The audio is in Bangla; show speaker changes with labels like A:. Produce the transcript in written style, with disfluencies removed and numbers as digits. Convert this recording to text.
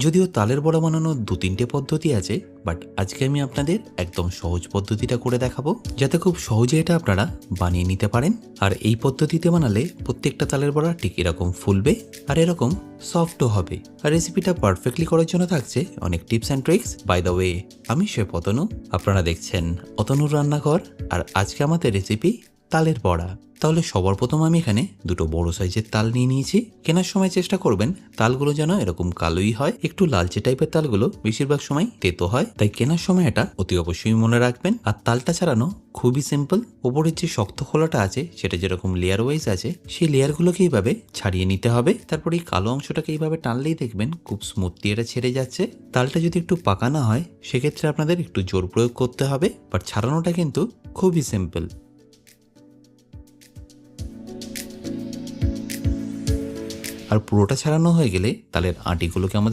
A: যদিও তালের বড়া বানানোর 2-3টে পদ্ধতি আছে, বাট আজকে আমি আপনাদের একদম সহজ পদ্ধতিটা করে দেখাবো, যাতে খুব সহজে এটা আপনারা বানিয়ে নিতে পারেন। আর এই পদ্ধতিতে বানালে প্রত্যেকটা তালের বড়া ঠিক এরকম ফুলবে আর এরকম সফটও হবে। আর রেসিপিটা পারফেক্টলি করার জন্য থাকছে অনেক tips and tricks. By the way, আমি শেফ অতনু, আপনারা দেখছেন অতনুর রান্নাঘর, আর আজকে আমাদের রেসিপি তালের বড়া। তাহলে সবার প্রথম আমি এখানে দুটো বড় সাইজের তাল নিয়ে নিয়েছি। কেনার সময় চেষ্টা করবেন তালগুলো যেন এরকম কালোই হয়, একটু লালচে টাইপের তালগুলো বেশিরভাগ সময় তেতো হয়, তাই কেনার সময় এটা অতি অবশ্যই মনে রাখবেন। আর তালটা ছাড়ানো খুবই সিম্পল। ওপরের যে শক্ত খোলাটা আছে সেটা যেরকম লেয়ার ওয়াইজ আছে, সেই লেয়ারগুলোকে এইভাবে ছাড়িয়ে নিতে হবে। তারপর এই কালো অংশটাকে এইভাবে টানলেই দেখবেন খুব স্মুথলি এটা ছেড়ে যাচ্ছে। তালটা যদি একটু পাকা না হয় সেক্ষেত্রে আপনাদের একটু জোর প্রয়োগ করতে হবে, বাট ছাড়ানোটা কিন্তু খুবই সিম্পল। আর পুরোটা ছাড়ানো হয়ে গেলে তালের আটিগুলোকে আমাদের